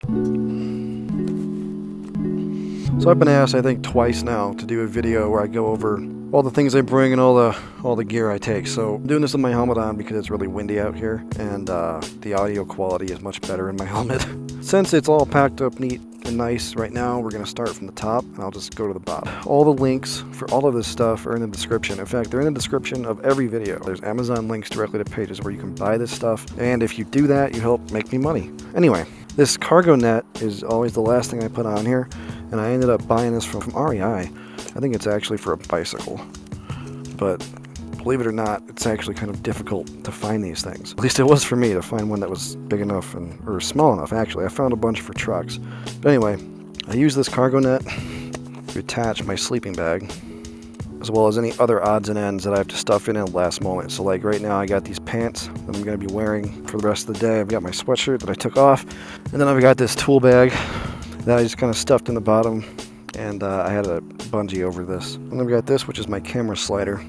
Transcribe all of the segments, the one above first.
So I've been asked, I think twice now, to do a video where I go over all the things I bring and all the gear I take. So I'm doing this with my helmet on because it's really windy out here, and the audio quality is much better in my helmet. Since it's all packed up neat and nice right now, we're going to start from the top, and I'll just go to the bottom. All the links for all of this stuff are in the description. In fact, they're in the description of every video. There's Amazon links directly to pages where you can buy this stuff, and if you do that, you help make me money. Anyway, this cargo net is always the last thing I put on here, and I ended up buying this from REI. I think it's actually for a bicycle, but believe it or not, it's actually kind of difficult to find these things. At least it was for me to find one that was big enough or small enough, actually. I found a bunch for trucks. But anyway, I use this cargo net to attach my sleeping bag, as well as any other odds and ends that I have to stuff in at the last moment. So like right now I got these pants that I'm going to be wearing for the rest of the day. I've got my sweatshirt that I took off, and then I've got this tool bag that I just kind of stuffed in the bottom, and I had a bungee over this. And I've got this, which is my camera slider.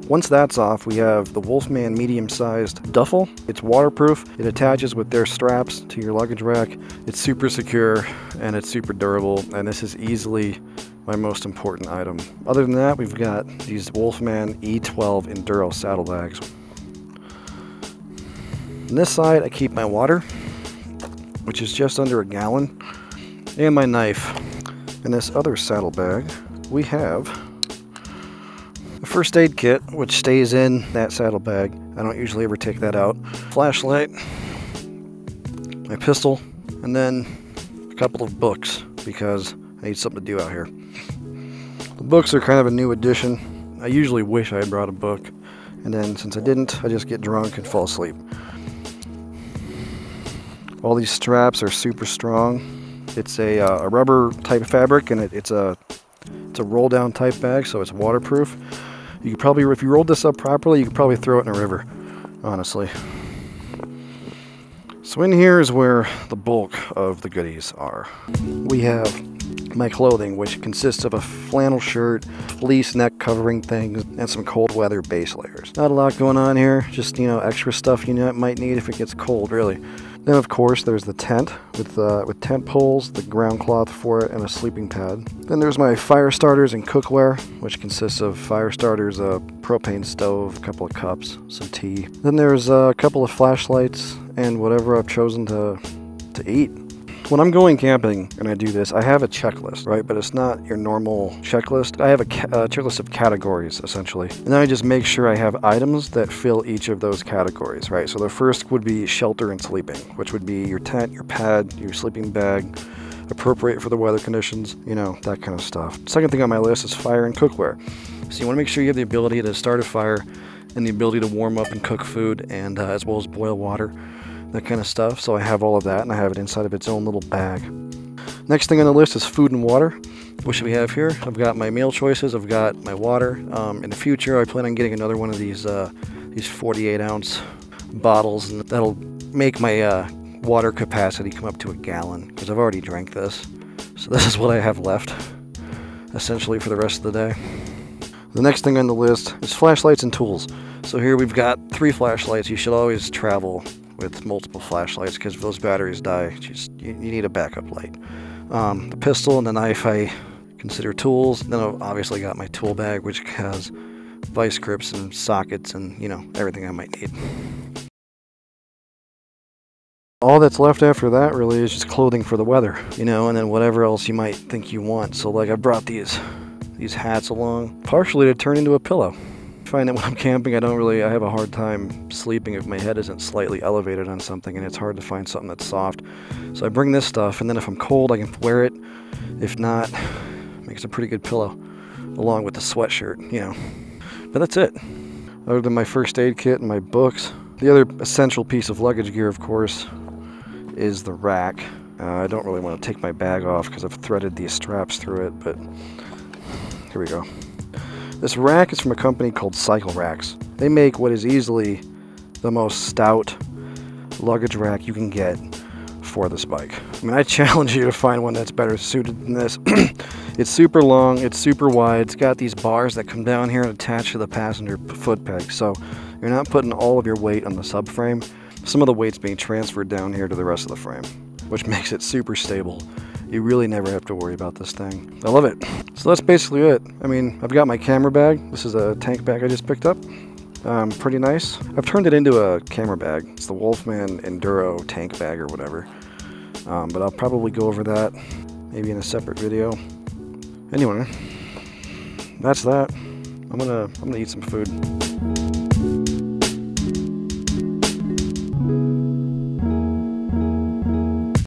Once that's off, we have the Wolfman medium-sized duffel. It's waterproof. It attaches with their straps to your luggage rack. It's super secure and it's super durable, and this is easily my most important item. Other than that, we've got these Wolfman E12 Enduro saddlebags. On this side, I keep my water, which is just under a gallon, and my knife. In this other saddlebag, we have a first aid kit, which stays in that saddlebag. I don't usually ever take that out. Flashlight, my pistol, and then a couple of books, because I need something to do out here. The books are kind of a new addition. I usually wish I had brought a book, and then since I didn't, I just get drunk and fall asleep. All these straps are super strong. It's a rubber type fabric, and it's a roll down type bag, so it's waterproof. You could probably, if you rolled this up properly, you could probably throw it in a river, honestly. So in here is where the bulk of the goodies are. We have my clothing, which consists of a flannel shirt, fleece neck covering things, and some cold weather base layers. Not a lot going on here, just, you know, extra stuff you might need if it gets cold, really. Then of course there's the tent with tent poles, the ground cloth for it, and a sleeping pad. Then there's my fire starters and cookware, which consists of fire starters, a propane stove, a couple of cups, some tea. Then there's a couple of flashlights and whatever I've chosen to eat. When I'm going camping and I do this, I have a checklist, right? But it's not your normal checklist. I have a checklist of categories, essentially. And then I just make sure I have items that fill each of those categories, right? So the first would be shelter and sleeping, which would be your tent, your pad, your sleeping bag, appropriate for the weather conditions, you know, that kind of stuff. Second thing on my list is fire and cookware. So you want to make sure you have the ability to start a fire and the ability to warm up and cook food, and as well as boil water, that kind of stuff. So I have all of that, and I have it inside of its own little bag. Next thing on the list is food and water. What should we have here? I've got my meal choices, I've got my water. In the future, I plan on getting another one of these 48-ounce bottles, and that'll make my water capacity come up to a gallon, because I've already drank this. So this is what I have left, essentially, for the rest of the day. The next thing on the list is flashlights and tools. So here we've got 3 flashlights. You should always travel with multiple flashlights, because if those batteries die, you need a backup light. The pistol and the knife I consider tools. Then I've obviously got my tool bag, which has vice grips and sockets and, you know, everything I might need. All that's left after that really is just clothing for the weather, you know, and then whatever else you might think you want. So like I brought these hats along, partially to turn into a pillow. I find that when I'm camping, I have a hard time sleeping if my head isn't slightly elevated on something, and it's hard to find something that's soft. So I bring this stuff, and then if I'm cold, I can wear it. If not, it makes a pretty good pillow, along with the sweatshirt, you know. But that's it. Other than my first aid kit and my books, the other essential piece of luggage gear, of course, is the rack. I don't really want to take my bag off because I've threaded these straps through it, but here we go. This rack is from a company called Cycle Racks. They make what is easily the most stout luggage rack you can get for this bike. I mean, I challenge you to find one that's better suited than this. It's super long, it's super wide, it's got these bars that come down here and attach to the passenger foot peg, so you're not putting all of your weight on the subframe. some of the weight's being transferred down here to the rest of the frame, which makes it super stable. You really never have to worry about this thing. I love it. So that's basically it. I mean, I've got my camera bag. This is a tank bag I just picked up. Pretty nice. I've turned it into a camera bag. It's the Wolfman Enduro tank bag or whatever. But I'll probably go over that maybe in a separate video. Anyway, that's that. I'm gonna eat some food.